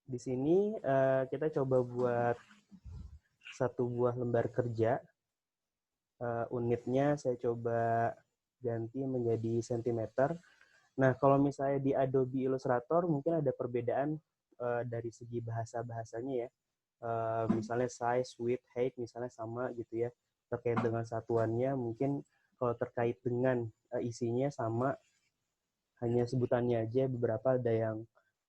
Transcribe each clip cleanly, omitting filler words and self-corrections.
Di sini kita coba buat satu buah lembar kerja. Unitnya saya coba ganti menjadi sentimeter. Nah, kalau misalnya di Adobe Illustrator mungkin ada perbedaan dari segi bahasa-bahasanya ya. Misalnya size, width, height misalnya sama gitu ya. Terkait dengan satuannya mungkin kalau terkait dengan isinya sama, hanya sebutannya aja beberapa ada yang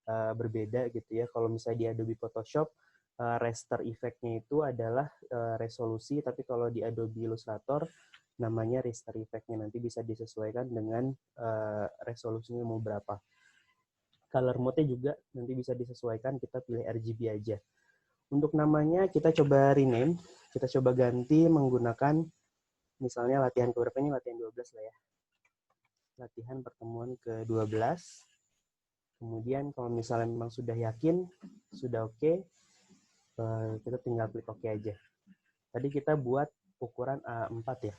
berbeda gitu ya. Kalau misalnya di Adobe Photoshop, raster effect-nya itu adalah resolusi, tapi kalau di Adobe Illustrator namanya raster effect-nya, nanti bisa disesuaikan dengan resolusinya mau berapa. Color mode-nya juga nanti bisa disesuaikan, kita pilih RGB aja. Untuk namanya kita coba rename, kita coba ganti menggunakan misalnya latihan keberapa ini, latihan 12 lah ya. Latihan pertemuan ke-12. Kemudian kalau misalnya memang sudah yakin, sudah oke, kita tinggal klik oke aja. Tadi kita buat ukuran A4 ya.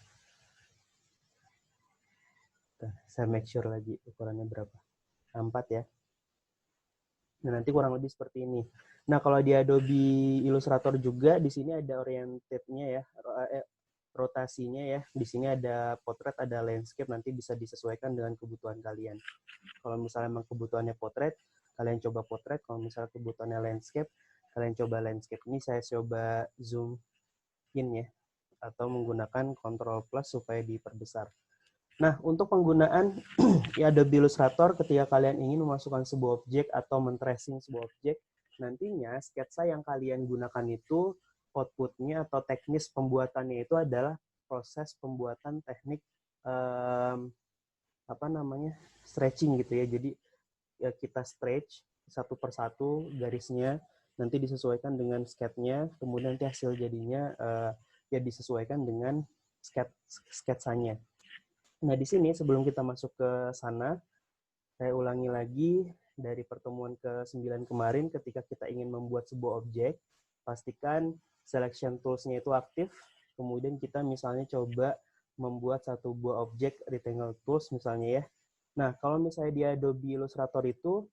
Saya make sure lagi ukurannya berapa. A4 ya. Nah, nanti kurang lebih seperti ini. Nah, kalau di Adobe Illustrator juga di sini ada oriented-nya ya, rotasinya ya. Di sini ada portrait, ada landscape, nanti bisa disesuaikan dengan kebutuhan kalian. Kalau misalnya memang kebutuhannya portrait, kalian coba portrait. Kalau misalnya kebutuhannya landscape, kalian coba landscape. Ini saya coba zoom in ya, atau menggunakan Ctrl plus supaya diperbesar. Nah, untuk penggunaan ya Adobe Illustrator ketika kalian ingin memasukkan sebuah objek atau men-tracing sebuah objek, nantinya sketsa yang kalian gunakan itu output-nya atau teknis pembuatannya itu adalah proses pembuatan teknik stretching gitu ya. Jadi ya kita stretch satu persatu garisnya, nanti disesuaikan dengan sketnya, kemudian nanti hasil jadinya ya disesuaikan dengan sketsanya. Nah, di sini sebelum kita masuk ke sana, saya ulangi lagi dari pertemuan ke-9 kemarin, ketika kita ingin membuat sebuah objek, pastikan selection tools-nya itu aktif, kemudian kita misalnya coba membuat satu buah objek rectangle tools misalnya ya. Nah, kalau misalnya di Adobe Illustrator itu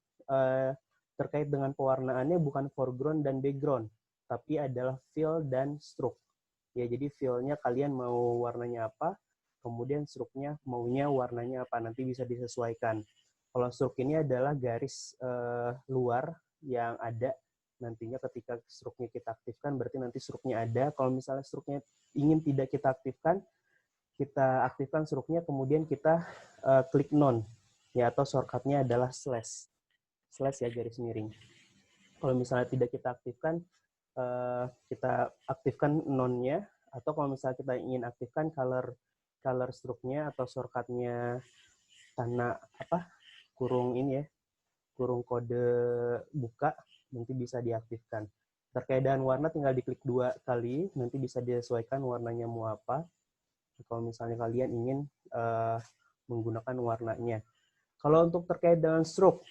terkait dengan pewarnaannya bukan foreground dan background, tapi adalah fill dan stroke. Ya, jadi fill-nya kalian mau warnanya apa, kemudian stroke-nya maunya warnanya apa, nanti bisa disesuaikan. Kalau stroke ini adalah garis luar yang ada nantinya ketika stroke-nya kita aktifkan, berarti nanti stroke-nya ada. Kalau misalnya stroke-nya ingin tidak kita aktifkan stroke-nya, kemudian kita klik none, ya, atau shortcut-nya adalah slash. Slash ya, garis miring. Kalau misalnya tidak kita aktifkan, kita aktifkan none-nya, atau kalau misalnya kita ingin aktifkan color stroke-nya atau shortcut-nya tanda kurung ini ya, kurung kode buka, nanti bisa diaktifkan. Terkait dengan warna tinggal diklik 2 kali, nanti bisa disesuaikan warnanya mau apa. Kalau misalnya kalian ingin menggunakan warnanya. Kalau untuk terkait dengan stroke,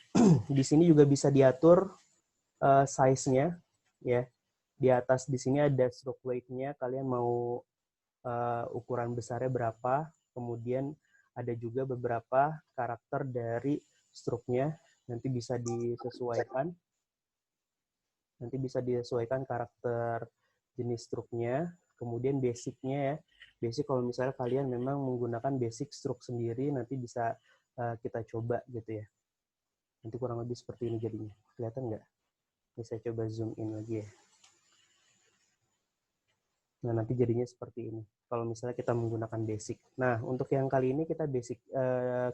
di sini juga bisa diatur size-nya ya. Di atas di sini ada stroke weight-nya, kalian mau ukuran besarnya berapa, kemudian ada juga beberapa karakter dari stroke-nya, nanti bisa disesuaikan. Nanti bisa disesuaikan karakter jenis stroke-nya, kemudian basic-nya ya. Basic kalau misalnya kalian memang menggunakan basic stroke sendiri, nanti bisa kita coba gitu ya. Nanti kurang lebih seperti ini jadinya. Kelihatan nggak? Ini saya coba zoom in lagi ya. Nah, nanti jadinya seperti ini. Kalau misalnya kita menggunakan basic. Nah, untuk yang kali ini kita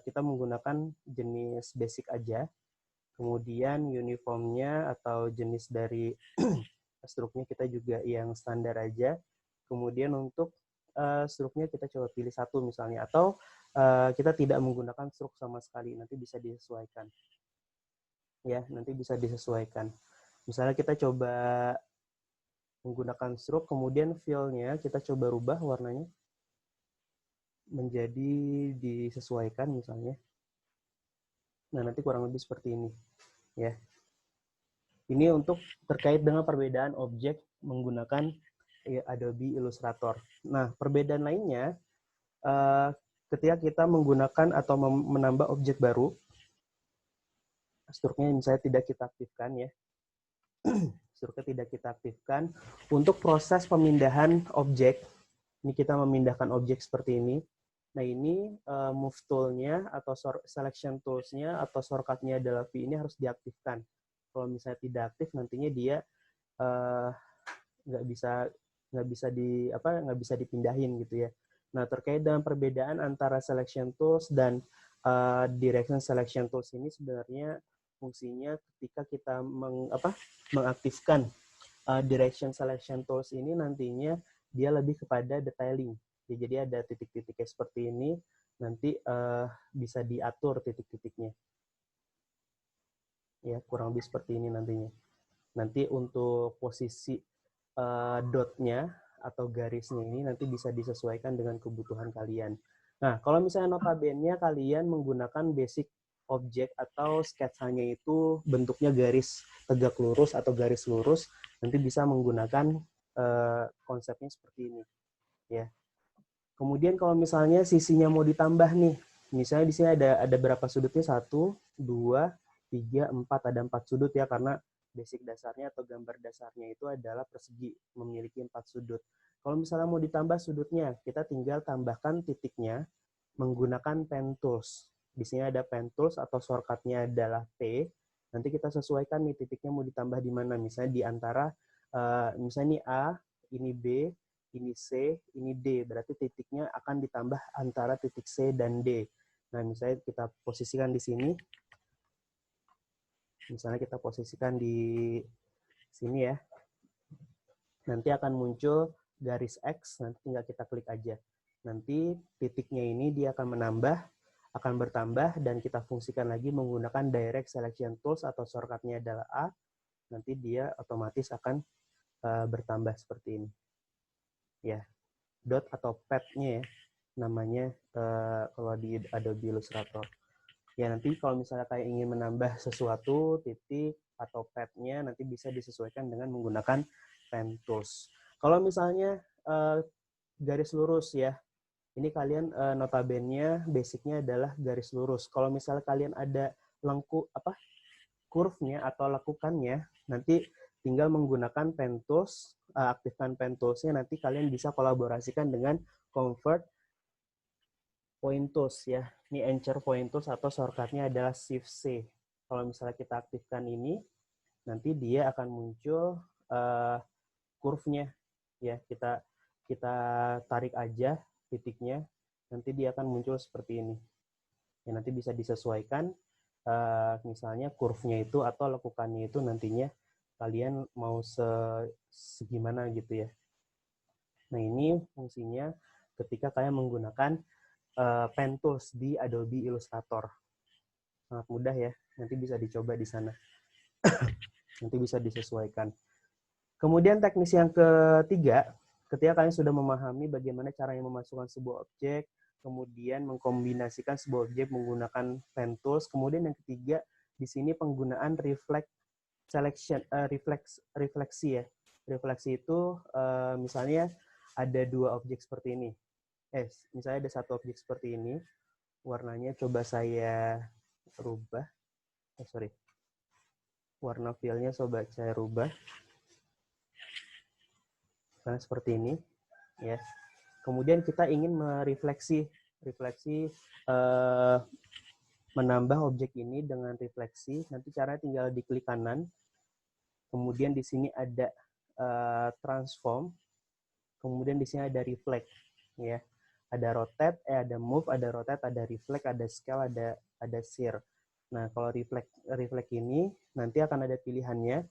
kita menggunakan jenis basic aja. Kemudian uniformnya atau jenis dari stroke-nya kita juga yang standar aja. Kemudian untuk stroke-nya kita coba pilih satu misalnya. Atau kita tidak menggunakan stroke sama sekali. Nanti bisa disesuaikan. Ya, nanti bisa disesuaikan. Misalnya kita coba menggunakan stroke, kemudian fill-nya kita coba rubah warnanya menjadi disesuaikan misalnya. Nah, nanti kurang lebih seperti ini. Ya. Ini untuk terkait dengan perbedaan objek menggunakan Adobe Illustrator. Nah, perbedaan lainnya, ketika kita menggunakan atau menambah objek baru, stroke-nya misalnya tidak kita aktifkan ya. struknya tidak kita aktifkan. Untuk proses pemindahan objek, ini kita memindahkan objek seperti ini. Nah ini move tool-nya atau selection tools-nya atau shortcut-nya adalah V ini harus diaktifkan. Kalau misalnya tidak aktif, nantinya dia nggak bisa nggak bisa dipindahin gitu ya. Nah terkait dengan perbedaan antara selection tools dan direction selection tools ini sebenarnya fungsinya ketika kita mengaktifkan direction selection tools ini nantinya dia lebih kepada detailing. Ya, jadi ada titik-titiknya seperti ini, nanti bisa diatur titik-titiknya. Ya, kurang lebih seperti ini nantinya. Nanti untuk posisi dotnya atau garisnya ini nanti bisa disesuaikan dengan kebutuhan kalian. Nah, kalau misalnya notabene kalian menggunakan basic objek atau sketsanya itu bentuknya garis tegak lurus atau garis lurus, nanti bisa menggunakan konsepnya seperti ini, ya. Kemudian kalau misalnya sisinya mau ditambah nih, misalnya di sini ada berapa sudutnya? 1, 2, 3, 4, ada 4 sudut ya, karena basic dasarnya atau gambar dasarnya itu adalah persegi, memiliki 4 sudut. Kalau misalnya mau ditambah sudutnya, kita tinggal tambahkan titiknya menggunakan pen tools. Di sini ada pen tools atau shortcut-nya adalah P. Nanti kita sesuaikan nih titiknya mau ditambah di mana. Misalnya di antara, misalnya ini A, ini B, ini C, ini D. Berarti titiknya akan ditambah antara titik C dan D. Nah, misalnya kita posisikan di sini. Misalnya kita posisikan di sini ya. Nanti akan muncul garis X, nanti tinggal kita klik aja. Nanti titiknya ini dia akan menambah, akan bertambah, dan kita fungsikan lagi menggunakan Direct Selection Tools atau shortcut-nya adalah A. Nanti dia otomatis akan bertambah seperti ini. Ya, dot atau pad-nya ya, namanya kalau di Adobe Illustrator. Ya, nanti kalau misalnya kayak ingin menambah sesuatu, titik atau pad-nya nanti bisa disesuaikan dengan menggunakan pen tools. Kalau misalnya garis lurus ya, ini kalian notabene basicnya adalah garis lurus. Kalau misalnya kalian ada curve-nya atau lekukannya, nanti tinggal menggunakan pen tools, aktifkan pen tools-nya, nanti kalian bisa kolaborasikan dengan convert point tools ya. Ini anchor point tools atau shortcut-nya adalah Shift C. Kalau misalnya kita aktifkan ini, nanti dia akan muncul curve-nya ya. Kita tarik aja titiknya, nanti dia akan muncul seperti ini. Ya, nanti bisa disesuaikan misalnya curve-nya itu atau lekukannya itu nantinya kalian mau segimana gitu ya. Nah, ini fungsinya ketika kalian menggunakan pen tools di Adobe Illustrator. Sangat mudah ya, nanti bisa dicoba di sana. Nanti bisa disesuaikan. Kemudian teknis yang ketiga, ketika kalian sudah memahami bagaimana caranya memasukkan sebuah objek, kemudian mengkombinasikan sebuah objek menggunakan pen tools, kemudian yang ketiga, di sini penggunaan refleksi ya. Refleksi itu misalnya ada dua objek seperti ini. Misalnya ada satu objek seperti ini, warnanya coba saya rubah. Warna fill-nya coba saya rubah. Nah, seperti ini ya. Kemudian kita ingin merefleksi menambah objek ini dengan refleksi. Nanti caranya tinggal diklik kanan. Kemudian di sini ada transform. Kemudian di sini ada reflect ya. Ada rotate, ada move, ada rotate, ada reflect, ada scale, ada shear. Nah, kalau reflect ini nanti akan ada pilihannya.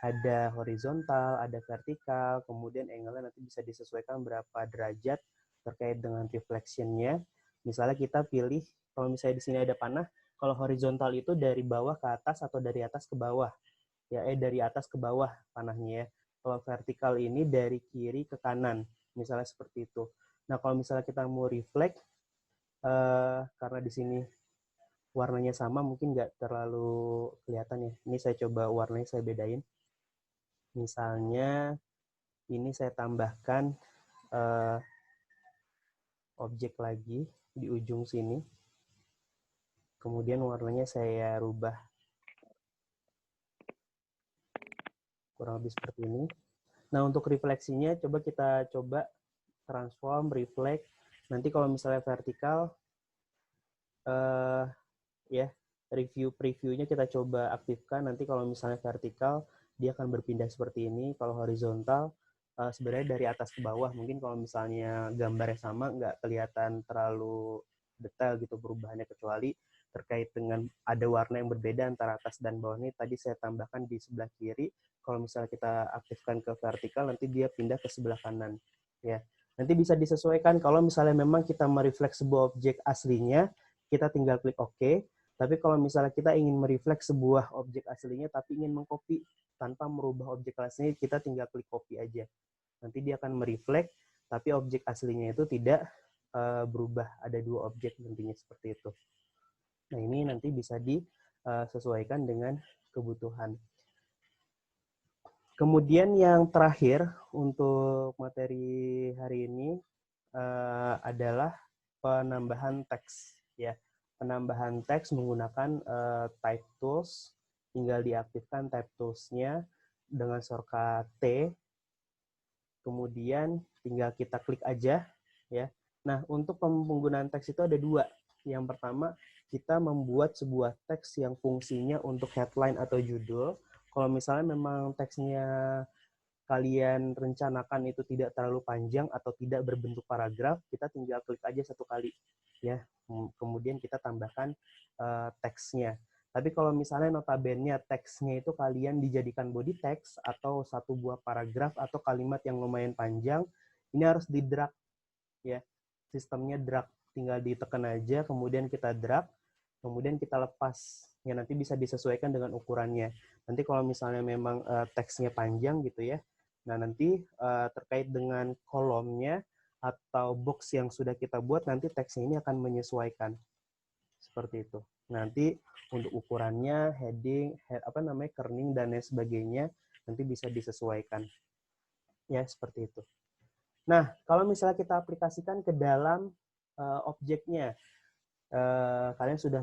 Ada horizontal, ada vertikal, kemudian angle-nya nanti bisa disesuaikan berapa derajat terkait dengan reflection-nya. Misalnya kita pilih, kalau misalnya di sini ada panah, kalau horizontal itu dari bawah ke atas atau dari atas ke bawah. Ya, dari atas ke bawah panahnya ya. Kalau vertikal ini dari kiri ke kanan, misalnya seperti itu. Nah, kalau misalnya kita mau reflect, karena di sini warnanya sama, mungkin nggak terlalu kelihatan ya. Ini saya coba warnanya saya bedain. Misalnya ini saya tambahkan objek lagi di ujung sini. Kemudian warnanya saya rubah. kurang lebih seperti ini. Nah, untuk refleksinya kita coba transform, reflect. Nanti kalau misalnya vertikal, ya previewnya kita coba aktifkan. Nanti kalau misalnya vertikal, dia akan berpindah seperti ini. Kalau horizontal, sebenarnya dari atas ke bawah. Mungkin kalau misalnya gambarnya sama, nggak kelihatan terlalu detail gitu perubahannya, kecuali terkait dengan ada warna yang berbeda antara atas dan bawah. Ini tadi saya tambahkan di sebelah kiri. Kalau misalnya kita aktifkan ke vertikal, nanti dia pindah ke sebelah kanan. Ya, nanti bisa disesuaikan. Kalau misalnya memang kita merefleks sebuah objek aslinya, kita tinggal klik OK. Tapi kalau misalnya kita ingin merefleks sebuah objek aslinya, tapi ingin mengcopy tanpa merubah objek aslinya, kita tinggal klik copy aja. Nanti dia akan merefleks, tapi objek aslinya itu tidak berubah. Ada dua objek nantinya seperti itu. Nah, ini nanti bisa disesuaikan dengan kebutuhan. Kemudian yang terakhir untuk materi hari ini adalah penambahan teks. Ya, penambahan teks menggunakan type tools. Tinggal diaktifkan type tools-nya dengan shortcut T. Kemudian tinggal kita klik aja. Ya. Nah, untuk penggunaan teks itu ada dua. Yang pertama, kita membuat sebuah teks yang fungsinya untuk headline atau judul. Kalau misalnya memang teksnya kalian rencanakan itu tidak terlalu panjang atau tidak berbentuk paragraf, kita tinggal klik aja satu kali. Ya, kemudian kita tambahkan teksnya. Tapi kalau misalnya notabene teksnya itu kalian dijadikan body text atau satu buah paragraf atau kalimat yang lumayan panjang, ini harus di drag ya. Sistemnya drag, tinggal ditekan aja, kemudian kita drag, kemudian kita lepas. Ya, nanti bisa disesuaikan dengan ukurannya. Nanti kalau misalnya memang teksnya panjang gitu ya, nah nanti terkait dengan kolomnya atau box yang sudah kita buat, nanti teksnya ini akan menyesuaikan. Seperti itu. Nanti untuk ukurannya, heading, kerning dan lain sebagainya nanti bisa disesuaikan. Ya, seperti itu. Nah, kalau misalnya kita aplikasikan ke dalam objeknya, kalian sudah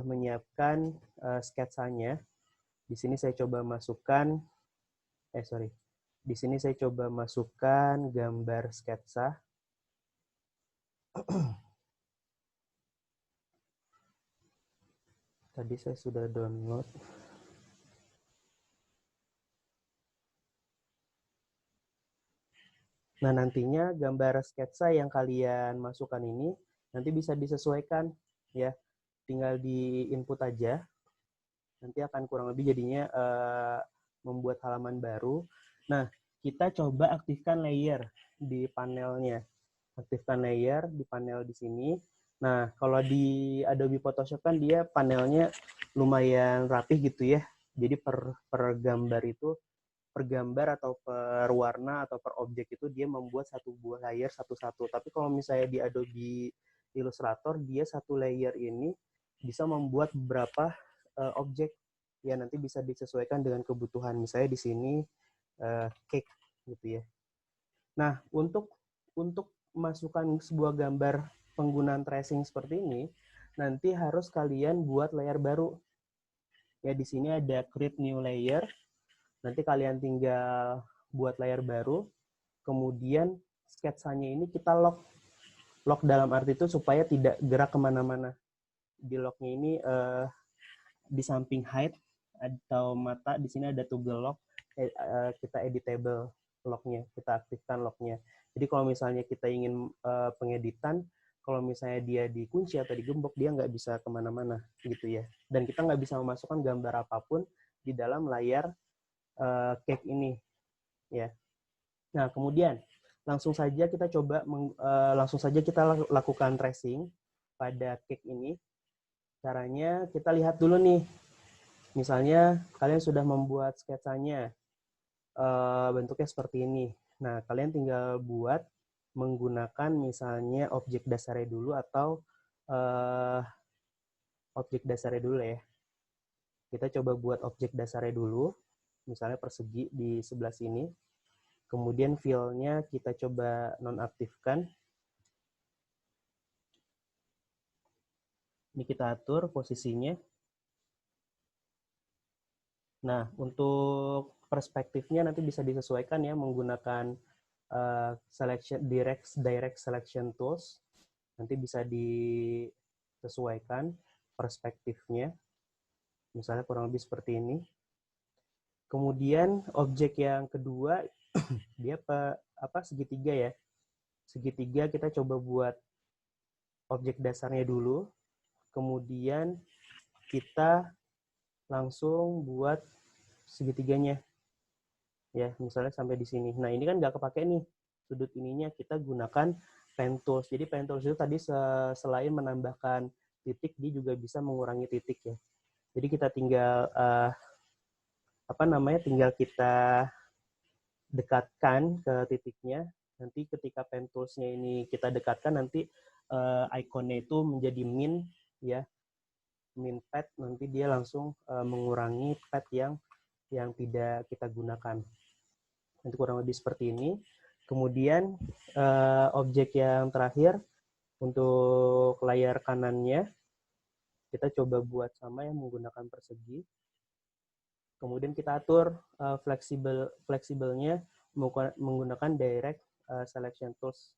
menyiapkan sketsanya. Di sini saya coba masukkan di sini saya coba masukkan gambar sketsa. Tadi saya sudah download. Nah, nantinya gambar sketsa yang kalian masukkan ini nanti bisa disesuaikan ya. Tinggal di input aja. Nanti akan kurang lebih jadinya membuat halaman baru. Nah, kita coba aktifkan layer di panelnya. Aktifkan layer di panel di sini. Nah, kalau di Adobe Photoshop kan dia panelnya lumayan rapih gitu ya. Jadi per gambar itu, per gambar atau per warna atau per objek itu dia membuat satu buah layer satu-satu. Tapi kalau misalnya di Adobe Illustrator, dia satu layer ini bisa membuat beberapa objek. Ya, nanti bisa disesuaikan dengan kebutuhan. Misalnya di sini cake gitu ya. Nah, untuk masukkan sebuah gambar penggunaan tracing seperti ini, nanti harus kalian buat layer baru. Ya, di sini ada create new layer. Nanti kalian tinggal buat layer baru. Kemudian sketsanya ini kita lock. Lock dalam arti itu supaya tidak gerak kemana-mana. Di locknya ini di samping hide atau mata, di sini ada toggle lock. Kita editable locknya, kita aktifkan locknya. Jadi kalau misalnya kita ingin pengeditan, kalau misalnya dia dikunci atau digembok, dia nggak bisa kemana-mana gitu ya. Dan kita nggak bisa memasukkan gambar apapun di dalam layar cake ini ya. Nah, kemudian langsung saja kita lakukan tracing pada cake ini. Caranya kita lihat dulu nih. Misalnya kalian sudah membuat sketsanya, bentuknya seperti ini. Nah, kalian tinggal buat menggunakan misalnya objek dasarnya dulu atau objek dasarnya dulu ya. Kita coba buat objek dasarnya dulu, misalnya persegi di sebelah sini. Kemudian fill-nya kita coba nonaktifkan. Ini kita atur posisinya. Nah, untuk perspektifnya nanti bisa disesuaikan ya menggunakan direct selection tools. Nanti bisa disesuaikan perspektifnya. Misalnya kurang lebih seperti ini. Kemudian objek yang kedua dia segitiga ya. Segitiga kita coba buat objek dasarnya dulu. Kemudian kita langsung buat segitiganya. Ya, misalnya sampai di sini. Nah, ini kan nggak kepake nih. Sudut ininya kita gunakan pen tools. Jadi pen tools itu tadi selain menambahkan titik, dia juga bisa mengurangi titik ya. Jadi kita tinggal tinggal kita dekatkan ke titiknya. Nanti ketika pen toolsnya ini kita dekatkan, nanti ikonnya itu menjadi min ya, min pad. Nanti dia langsung mengurangi pad yang tidak kita gunakan. Nanti kurang lebih seperti ini. Kemudian objek yang terakhir untuk layar kanannya kita coba buat sama yang menggunakan persegi. Kemudian kita atur fleksibelnya menggunakan direct selection tools.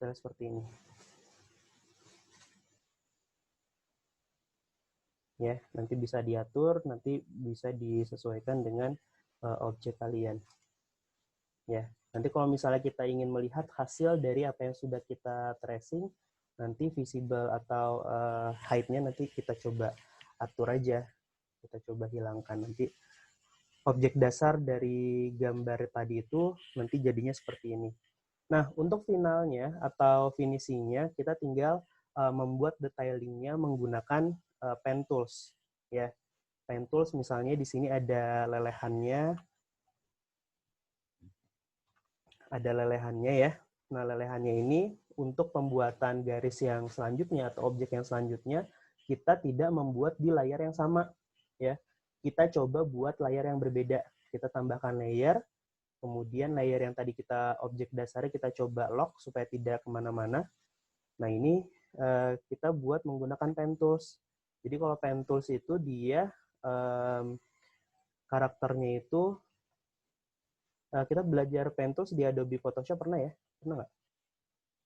Seperti ini. Ya, nanti bisa diatur, nanti bisa disesuaikan dengan objek kalian. Ya, nanti kalau misalnya kita ingin melihat hasil dari apa yang sudah kita tracing, nanti visible atau height-nya nanti kita coba atur aja. Kita coba hilangkan. Nanti objek dasar dari gambar tadi itu nanti jadinya seperti ini. Nah, untuk finalnya atau finishingnya, kita tinggal membuat detailingnya menggunakan pen tools. Ya, pen tools misalnya di sini ada lelehannya, ya. Nah, lelehannya ini untuk pembuatan garis yang selanjutnya atau objek yang selanjutnya, kita tidak membuat di layar yang sama. Ya, kita coba buat layar yang berbeda. Kita tambahkan layer, kemudian layer yang tadi kita objek dasarnya kita coba lock supaya tidak kemana-mana. Nah, ini kita buat menggunakan pen tools. Jadi kalau pen tools itu dia karakternya itu kita belajar pen tools di Adobe Photoshop pernah ya? Pernah nggak?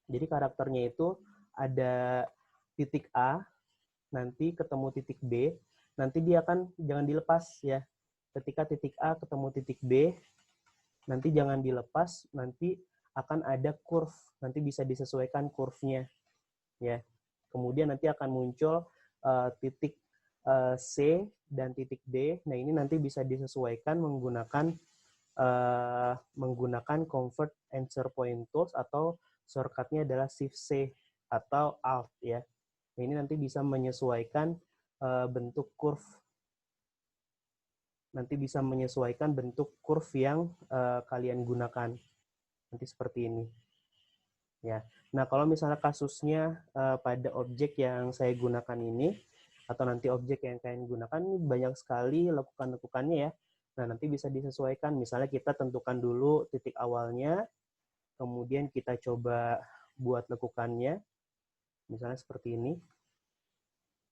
Jadi karakternya itu ada titik A, nanti ketemu titik B, nanti dia akan jangan dilepas ya. Ketika titik A ketemu titik B, nanti jangan dilepas, nanti akan ada curve, nanti bisa disesuaikan curve-nya ya. Kemudian nanti akan muncul titik C dan titik D. Nah, ini nanti bisa disesuaikan menggunakan convert answer point tools atau shortcut-nya adalah shift C atau alt ya. Nah, ini nanti bisa menyesuaikan bentuk curve. Nanti bisa menyesuaikan bentuk curve yang kalian gunakan. Nanti seperti ini. Ya. Nah, kalau misalnya kasusnya pada objek yang saya gunakan ini, atau nanti objek yang kalian gunakan, ini banyak sekali lekukan-lekukannya ya. Nah, nanti bisa disesuaikan. Misalnya kita tentukan dulu titik awalnya, kemudian kita coba buat lekukannya. Misalnya seperti ini.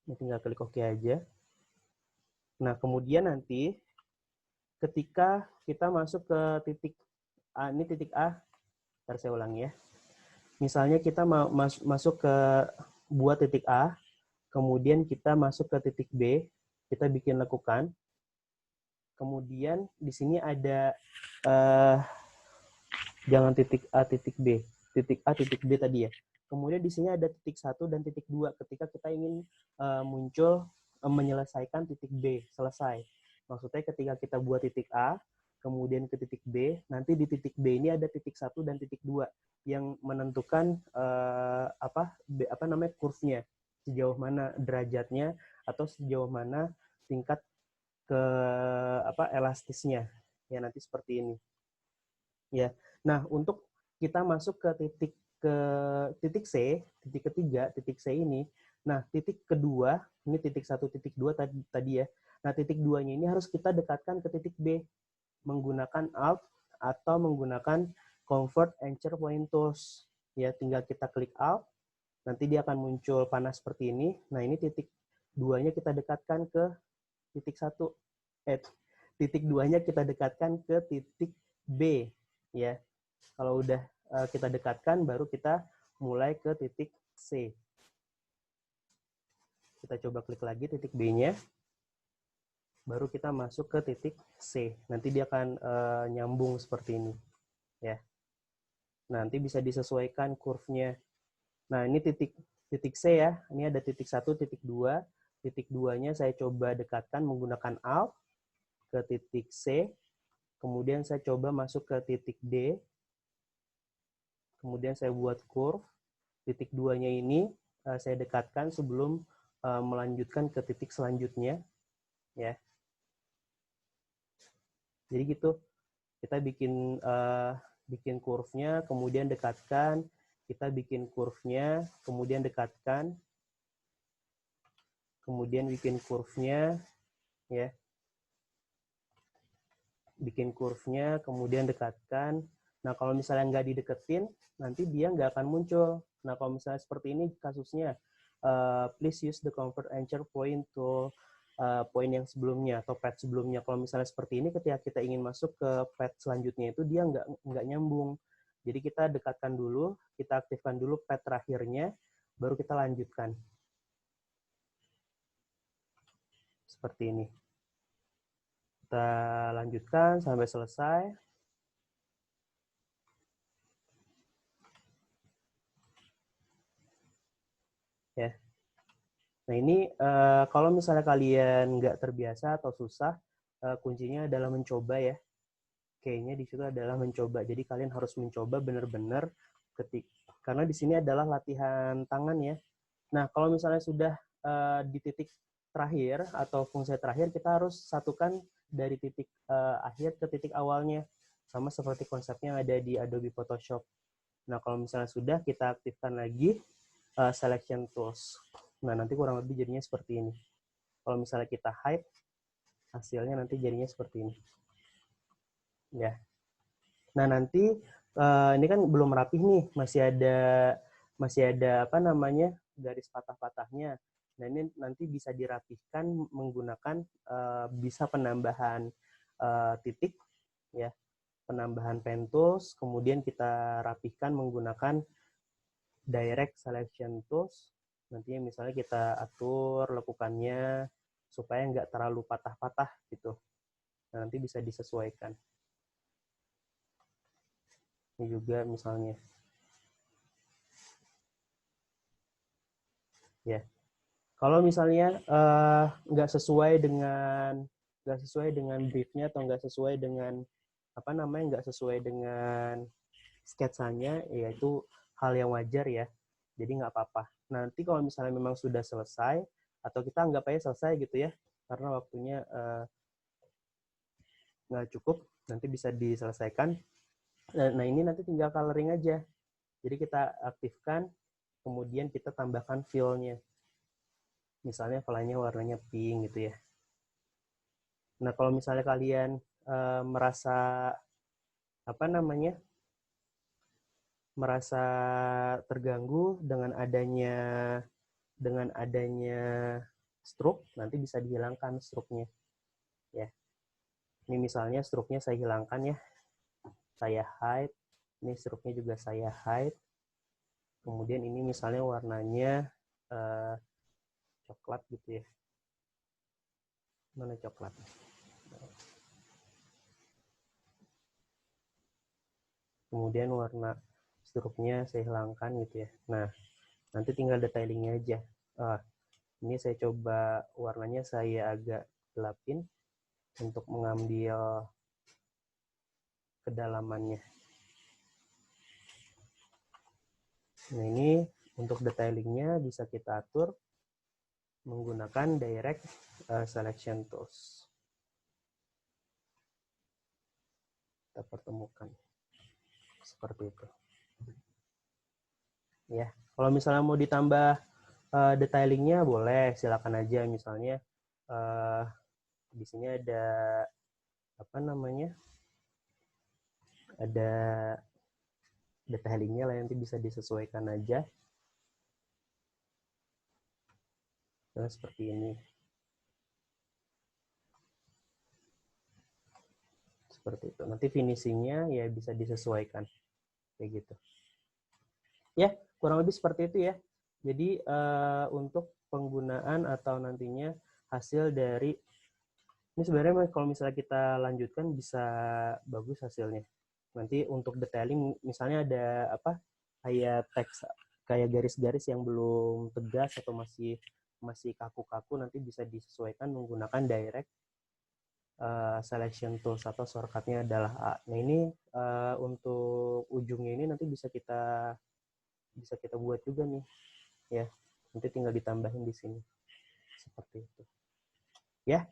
Ini tinggal klik OK aja. Nah, kemudian nanti ketika kita masuk ke titik A, ini titik A, ntar saya ulangi ya. Misalnya kita masuk ke buat titik A, kemudian kita masuk ke titik B, kita bikin lekukan. Kemudian di sini ada jangan titik A, titik B. Titik A, titik B tadi ya. Kemudian di sini ada titik 1 dan titik 2 ketika kita ingin menyelesaikan titik B, selesai. Maksudnya ketika kita buat titik A, kemudian ke titik B, nanti di titik B ini ada titik 1 dan titik 2 yang menentukan kurvnya, sejauh mana derajatnya atau sejauh mana tingkat ke elastisnya. Ya, nanti seperti ini. Ya. Nah, untuk kita masuk ke titik C, titik ketiga, titik C ini. Nah, titik kedua, ini titik 1, titik 2 tadi ya. Nah, titik 2-nya ini harus kita dekatkan ke titik B menggunakan Alt atau menggunakan Convert Anchor Point Tools. Ya, tinggal kita klik Alt, nanti dia akan muncul panah seperti ini. Nah, ini titik 2-nya kita dekatkan ke titik 1. titik 2-nya kita dekatkan ke titik B, ya. Kalau udah kita dekatkan, baru kita mulai ke titik C. Kita coba klik lagi titik B-nya, baru kita masuk ke titik C. Nanti dia akan nyambung seperti ini, ya. Nanti bisa disesuaikan kurvnya. Nah, ini titik C ya. Ini ada titik 1, titik 2. Titik 2-nya saya coba dekatkan menggunakan Alt ke titik C. Kemudian saya coba masuk ke titik D. Kemudian saya buat curve. Titik 2-nya ini saya dekatkan sebelum melanjutkan ke titik selanjutnya, ya. Jadi gitu, kita bikin kurvnya, kemudian dekatkan, kita bikin kurvnya, kemudian dekatkan, kemudian bikin kurvnya, ya. Bikin kurvnya, kemudian dekatkan. Nah, kalau misalnya nggak dideketin, nanti dia nggak akan muncul. Nah, kalau misalnya seperti ini kasusnya, please use the convert anchor point to poin yang sebelumnya atau pad sebelumnya. Kalau misalnya seperti ini, ketika kita ingin masuk ke pad selanjutnya itu dia nggak nyambung. Jadi kita dekatkan dulu, kita aktifkan dulu pad terakhirnya, baru kita lanjutkan. Seperti ini. Kita lanjutkan sampai selesai. Ya. Nah, ini kalau misalnya kalian nggak terbiasa atau susah, kuncinya adalah mencoba ya. Kayaknya di situ adalah mencoba. Jadi kalian harus mencoba benar-benar karena di sini adalah latihan tangan ya. Nah, kalau misalnya sudah di titik terakhir atau fungsi terakhir, kita harus satukan dari titik akhir ke titik awalnya. Sama seperti konsepnya yang ada di Adobe Photoshop. Nah, kalau misalnya sudah, kita aktifkan lagi selection tools. Nah, nanti kurang lebih jadinya seperti ini. Kalau misalnya kita hide, hasilnya nanti jadinya seperti ini. Ya. Nah, nanti ini kan belum rapih nih, masih ada apa namanya? Garis patah-patahnya. Nah, ini nanti bisa dirapihkan menggunakan bisa penambahan titik ya, penambahan pen tools, kemudian kita rapihkan menggunakan direct selection tools. Nantinya misalnya kita atur lekukannya supaya nggak terlalu patah-patah gitu. Nah, nanti bisa disesuaikan. Ini juga misalnya. Ya. Kalau misalnya nggak sesuai dengan briefnya atau nggak sesuai dengan apa namanya, nggak sesuai dengan sketsanya, ya itu hal yang wajar ya. Jadi nggak apa-apa. Nanti kalau misalnya memang sudah selesai, atau kita anggap aja selesai gitu ya, karena waktunya nggak cukup, nanti bisa diselesaikan. Nah, ini nanti tinggal coloring aja. Jadi kita aktifkan, kemudian kita tambahkan fill-nya. Misalnya polanya warnanya pink gitu ya. Nah, kalau misalnya kalian merasa apa namanya, merasa terganggu dengan adanya stroke, nanti bisa dihilangkan stroke-nya ya. Ini misalnya stroke-nya saya hilangkan ya, saya hide. Ini stroke-nya juga saya hide. Kemudian ini misalnya warnanya coklat gitu ya. Mana coklat? Kemudian warna stroke-nya saya hilangkan gitu ya. Nah, nanti tinggal detailingnya aja. Ini saya coba warnanya saya agak gelapin untuk mengambil kedalamannya. Nah, ini untuk detailingnya bisa kita atur menggunakan direct selection tools. Kita pertemukan seperti itu. Ya, kalau misalnya mau ditambah detailingnya boleh, silakan aja. Misalnya di sini ada apa namanya, ada detailingnya lah, nanti bisa disesuaikan aja. Nah, seperti ini. seperti itu. Nanti finishingnya ya bisa disesuaikan kayak gitu. Ya, kurang lebih seperti itu ya. Jadi untuk penggunaan atau nantinya hasil dari ini sebenarnya kalau misalnya kita lanjutkan bisa bagus hasilnya. Nanti untuk detailing misalnya ada apa kayak teks kayak garis-garis yang belum tegas atau masih kaku-kaku nanti bisa disesuaikan menggunakan direct selection tools atau shortcutnya adalah A. Nah ini untuk ujungnya ini nanti bisa kita buat juga nih ya. Nanti tinggal ditambahin di sini seperti itu. Ya,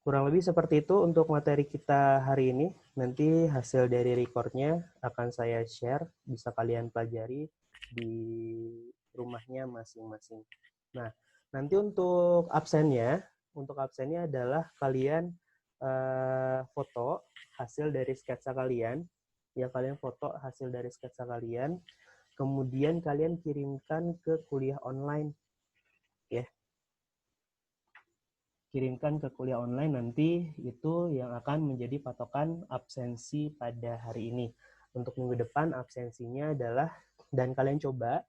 kurang lebih seperti itu untuk materi kita hari ini. Nanti hasil dari recordnya akan saya share, bisa kalian pelajari di rumahnya masing-masing. Nah, nanti untuk absennya adalah kalian foto hasil dari sketsa kalian. Ya, kalian foto hasil dari sketsa kalian, kemudian kalian kirimkan ke kuliah online. Ya, kirimkan ke kuliah online nanti itu yang akan menjadi patokan absensi pada hari ini. Untuk minggu depan absensinya adalah, dan kalian coba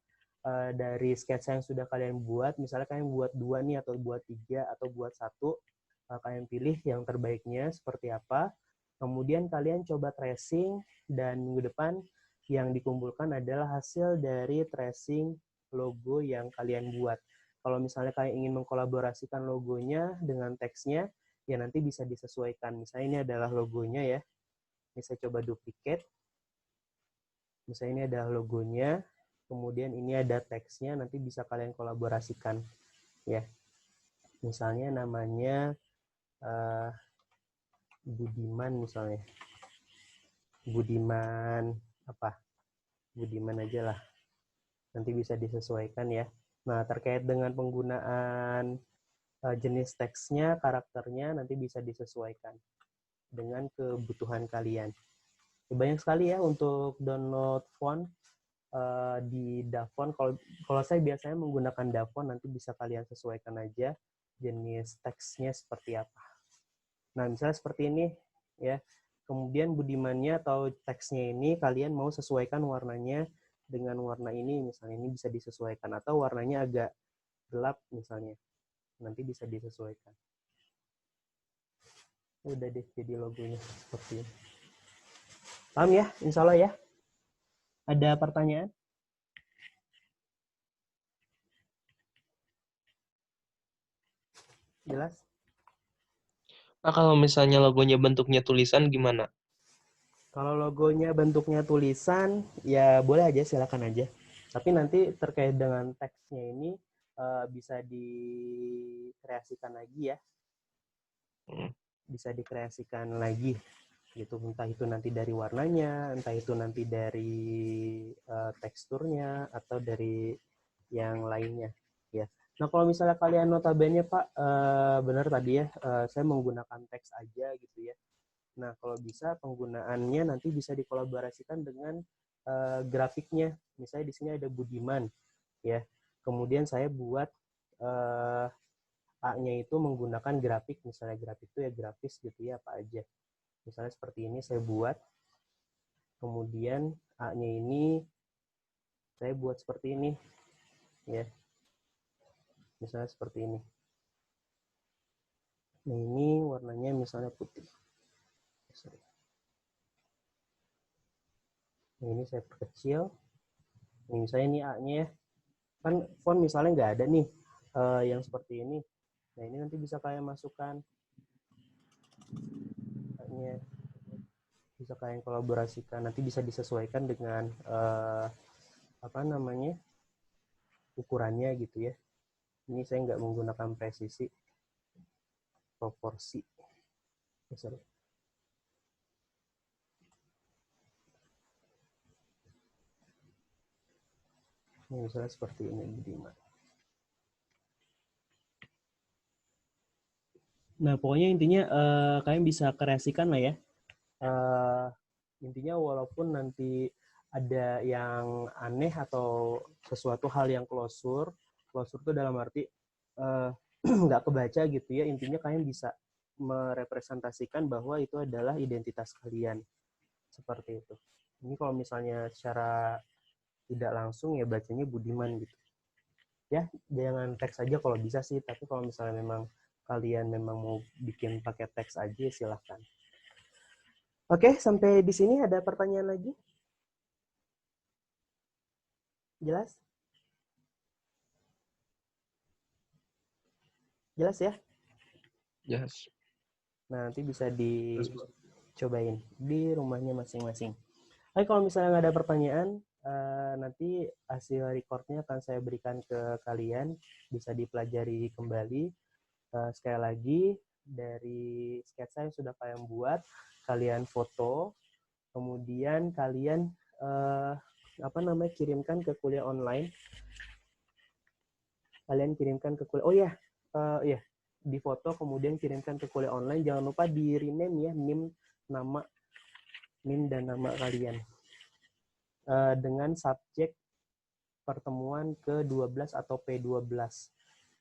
dari sketsa yang sudah kalian buat, misalnya kalian buat 2 nih atau buat 3 atau buat 1, kalian pilih yang terbaiknya seperti apa. Kemudian kalian coba tracing dan minggu depan yang dikumpulkan adalah hasil dari tracing logo yang kalian buat. Kalau misalnya kalian ingin mengkolaborasikan logonya dengan teksnya, ya nanti bisa disesuaikan. Misalnya ini adalah logonya ya. Ini saya coba duplicate. Misalnya ini adalah logonya, kemudian ini ada teksnya, nanti bisa kalian kolaborasikan. Ya, misalnya namanya Budiman misalnya. Budiman apa? Budiman aja lah. Nanti bisa disesuaikan ya. Nah, terkait dengan penggunaan jenis teksnya, karakternya nanti bisa disesuaikan dengan kebutuhan kalian. Banyak sekali ya untuk download font di Dafont. Kalau saya biasanya menggunakan Dafont, nanti bisa kalian sesuaikan aja jenis teksnya seperti apa. Nah, misalnya seperti ini ya. Kemudian budimannya atau teksnya ini kalian mau sesuaikan warnanya dengan warna ini, misalnya ini bisa disesuaikan, atau warnanya agak gelap misalnya. Nanti bisa disesuaikan. Udah deh jadi logonya seperti ini. Paham ya? Insya Allah ya. Ada pertanyaan? Jelas? Nah, kalau misalnya logonya bentuknya tulisan gimana? Kalau logonya bentuknya tulisan, ya boleh aja, silakan aja. Tapi nanti terkait dengan teksnya ini bisa dikreasikan lagi ya. Bisa dikreasikan lagi gitu, entah itu nanti dari warnanya, entah itu nanti dari teksturnya atau dari yang lainnya ya. Nah, kalau misalnya kalian notabene Pak benar tadi ya, saya menggunakan teks aja gitu ya. Nah, kalau bisa penggunaannya nanti bisa dikolaborasikan dengan grafiknya. Misalnya di sini ada Budiman ya. Kemudian saya buat A-nya itu menggunakan grafik, misalnya grafik itu ya grafis gitu ya, apa aja. Misalnya seperti ini saya buat, kemudian A-nya ini saya buat seperti ini, ya. Misalnya seperti ini. Nah, ini warnanya misalnya putih. Nah, ini saya perkecil. Ini misalnya ini A-nya ya. Kan font misalnya nggak ada nih yang seperti ini. Nah, ini nanti bisa kalian masukkan A-nya. Bisa kalian kolaborasikan, nanti bisa disesuaikan dengan apa namanya ukurannya gitu ya. Ini saya nggak menggunakan presisi, proporsi. Sorry. Ini misalnya seperti ini, Budiman. Nah, pokoknya intinya kalian bisa kreasikan lah ya. Intinya walaupun nanti ada yang aneh atau sesuatu hal yang closure itu dalam arti nggak kebaca gitu ya, intinya kalian bisa merepresentasikan bahwa itu adalah identitas kalian. Seperti itu. Ini kalau misalnya secara tidak langsung ya bacanya Budiman gitu. Ya, jangan teks aja kalau bisa sih, tapi kalau misalnya memang kalian memang mau bikin pakai teks aja silahkan. Oke, sampai di sini ada pertanyaan lagi? Jelas? Jelas ya? Yes. Nah, nanti bisa dicobain di rumahnya masing-masing. Oke, kalau misalnya nggak ada pertanyaan, nanti hasil recordnya akan saya berikan ke kalian, bisa dipelajari kembali. Sekali lagi, dari sketsa yang sudah kalian buat, kalian foto, kemudian kalian kirimkan ke kuliah online. Kalian kirimkan ke kuliah. Oh ya, ya, di foto kemudian kirimkan ke kuliah online. Jangan lupa di rename ya, NIM dan nama kalian. Dengan subjek pertemuan ke-12 atau P12.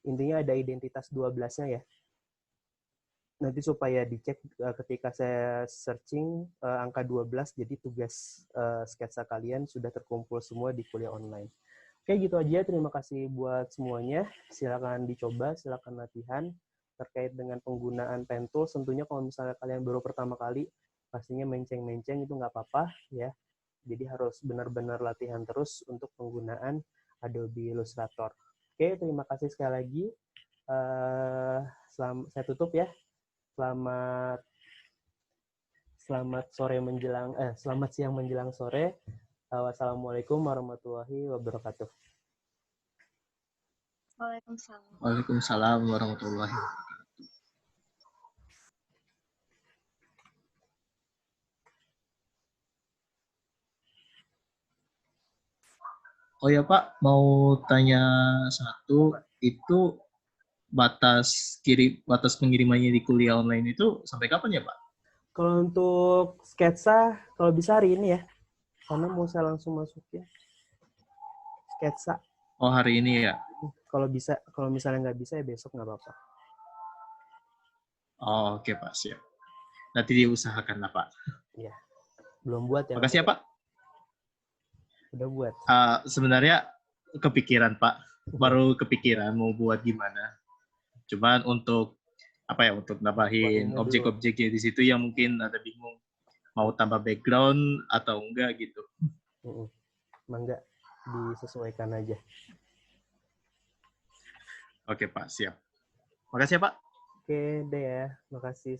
Intinya ada identitas 12-nya ya. Nanti supaya dicek ketika saya searching angka 12, jadi tugas sketsa kalian sudah terkumpul semua di kuliah online. Oke, gitu aja. Terima kasih buat semuanya. Silakan dicoba, silakan latihan. Terkait dengan penggunaan pen tools, tentunya kalau misalnya kalian baru pertama kali, pastinya menceng-menceng itu nggak apa-apa ya. Jadi harus benar-benar latihan terus untuk penggunaan Adobe Illustrator. Oke, terima kasih sekali lagi. Saya tutup ya. Selamat siang menjelang sore. Wassalamualaikum warahmatullahi wabarakatuh. Waalaikumsalam. Waalaikumsalam warahmatullahi wabarakatuh. Oh ya Pak, mau tanya satu, itu batas pengirimannya di kuliah online itu sampai kapan ya Pak? Kalau untuk sketsa, kalau bisa hari ini ya, karena mau saya langsung masukin sketsa. Oh hari ini ya? Kalau bisa, kalau misalnya nggak bisa ya besok nggak apa-apa. Oh oke Pak, siap. Nanti diusahakan lah Pak. Iya, belum buat ya. Makasih ya Pak. Udah buat. Sebenarnya kepikiran Pak, baru kepikiran mau buat gimana. Cuman untuk untuk nambahin objek-objeknya di situ yang mungkin ada bingung mau tambah background atau enggak gitu. Enggak, disesuaikan aja. Oke Pak, siap. Makasih ya Pak. Oke deh ya, makasih.